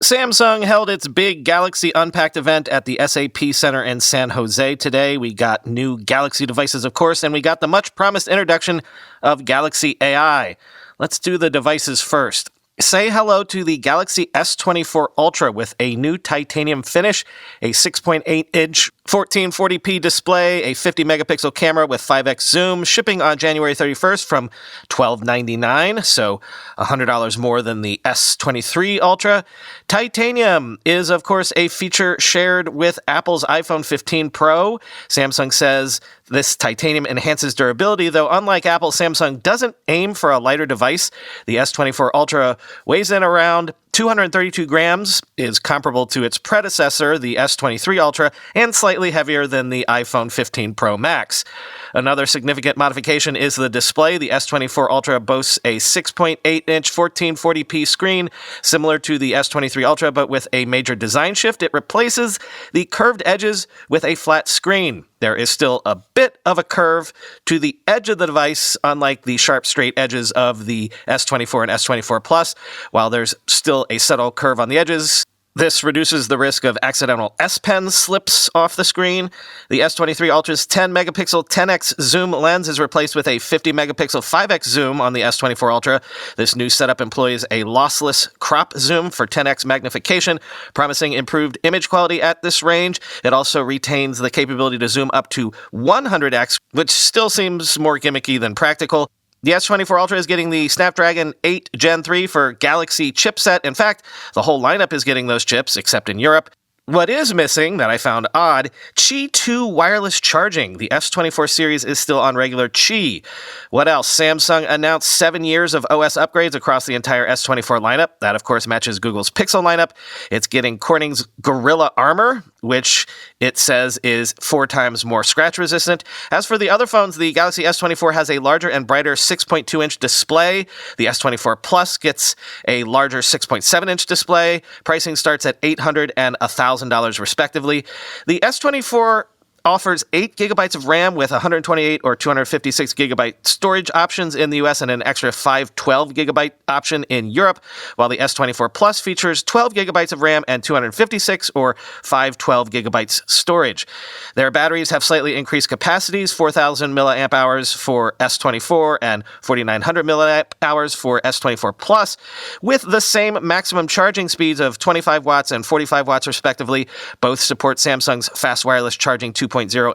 Samsung held its big Galaxy Unpacked event at the SAP Center in San Jose today. We got new Galaxy devices, of course, and we got the much-promised introduction of Galaxy AI. Let's do the devices first. Say hello to the Galaxy S24 Ultra with a new titanium finish, a 6.8-inch 1440p display, a 50-megapixel camera with 5x zoom, shipping on January 31st from $1299, so $100 more than the S23 Ultra. Titanium is, of course, a feature shared with Apple's iPhone 15 Pro. Samsung says this titanium enhances durability, though unlike Apple, Samsung doesn't aim for a lighter device. The S24 Ultra weighs in around 232 grams, is comparable to its predecessor, the S23 Ultra, and slightly heavier than the iPhone 15 Pro Max. Another significant modification is the display. The S24 Ultra boasts a 6.8-inch 1440p screen, similar to the S23 Ultra, but with a major design shift. It replaces the curved edges with a flat screen. There is still a bit of a curve to the edge of the device, unlike the sharp, straight edges of the S24 and S24 Plus. While there's still a subtle curve on the edges, this reduces the risk of accidental S Pen slips off the screen. The S23 Ultra's 10-megapixel 10x zoom lens is replaced with a 50-megapixel 5x zoom on the S24 Ultra. This new setup employs a lossless crop zoom for 10x magnification, promising improved image quality at this range. It also retains the capability to zoom up to 100x, which still seems more gimmicky than practical. The S24 Ultra is getting the Snapdragon 8 Gen 3 for Galaxy chipset. In fact, the whole lineup is getting those chips, except in Europe. What is missing, that I found odd, Qi 2 wireless charging. The S24 series is still on regular Qi. What else? Samsung announced 7 years of OS upgrades across the entire S24 lineup. That, of course, matches Google's Pixel lineup. It's getting Corning's Gorilla Armor, which it says is 4 times more scratch resistant. As for the other phones, the Galaxy S24 has a larger and brighter 6.2-inch display. The S24 Plus gets a larger 6.7-inch display. Pricing starts at $800 and $1,000 respectively. The S24 offers 8 gigabytes of RAM with 128 or 256 gigabyte storage options in the US and an extra 512 gigabyte option in Europe, while the S24 Plus features 12 gigabytes of RAM and 256 or 512 gigabytes storage. Their batteries have slightly increased capacities, 4,000 milliamp hours for S24 and 4,900 milliamp hours for S24 Plus, with the same maximum charging speeds of 25 watts and 45 watts respectively. Both support Samsung's fast wireless charging 2.0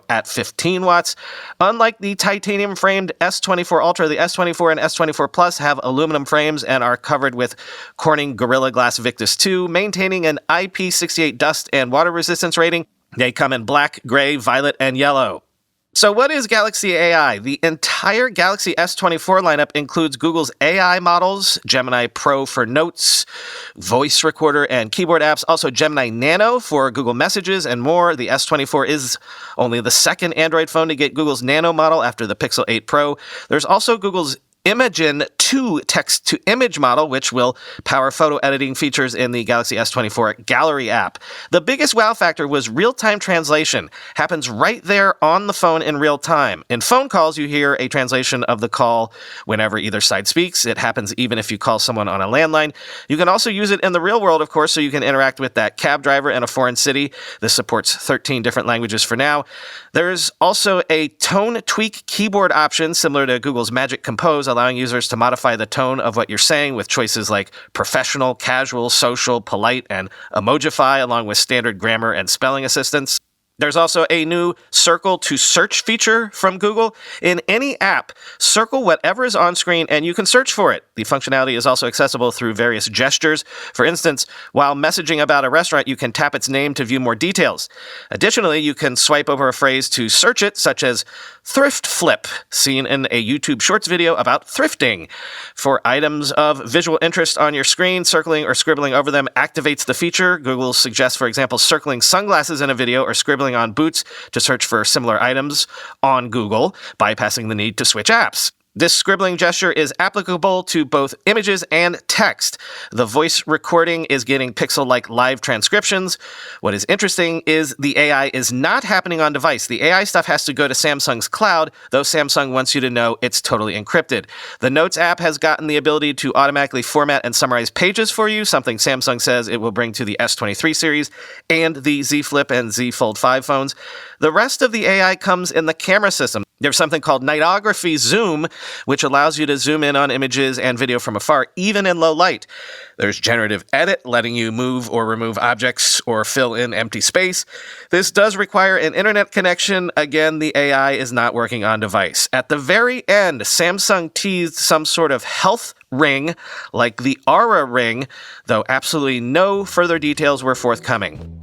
at 15 watts. Unlike the titanium-framed S24 Ultra, the S24 and S24 Plus have aluminum frames and are covered with Corning Gorilla Glass Victus 2, maintaining an IP68 dust and water resistance rating. They come in black, gray, violet, and yellow. So what is Galaxy AI? The entire Galaxy S24 lineup includes Google's AI models, Gemini Pro for notes, voice recorder, and keyboard apps, also Gemini Nano for Google Messages, and more. The S24 is only the second Android phone to get Google's Nano model after the Pixel 8 Pro. There's also Google's Imagen 2 text-to-image model, which will power photo editing features in the Galaxy S24 Gallery app. The biggest wow factor was real-time translation. Happens right there on the phone in real time. In phone calls, you hear a translation of the call whenever either side speaks. It happens even if you call someone on a landline. You can also use it in the real world, of course, so you can interact with that cab driver in a foreign city. This supports 13 different languages for now. There's also a tone tweak keyboard option similar to Google's Magic Compose, allowing users to modify the tone of what you're saying with choices like professional, casual, social, polite, and emojify, along with standard grammar and spelling assistance. There's also a new circle to search feature from Google. In any app, circle whatever is on screen and you can search for it. The functionality is also accessible through various gestures. For instance, while messaging about a restaurant, you can tap its name to view more details. Additionally, you can swipe over a phrase to search it, such as thrift flip, seen in a YouTube Shorts video about thrifting. For items of visual interest on your screen, circling or scribbling over them activates the feature. Google suggests, for example, circling sunglasses in a video or scribbling on boots to search for similar items on Google, bypassing the need to switch apps. This scribbling gesture is applicable to both images and text. The voice recording is getting pixel-like live transcriptions. What is interesting is the AI is not happening on device. The AI stuff has to go to Samsung's cloud, though Samsung wants you to know it's totally encrypted. The Notes app has gotten the ability to automatically format and summarize pages for you, something Samsung says it will bring to the S23 series and the Z Flip and Z Fold 5 phones. The rest of the AI comes in the camera system. There's something called nightography zoom, which allows you to zoom in on images and video from afar, even in low light. There's generative edit, letting you move or remove objects or fill in empty space. This does require an internet connection. Again, the AI is not working on device. At the very end, Samsung teased some sort of health ring, like the Aura ring, though absolutely no further details were forthcoming.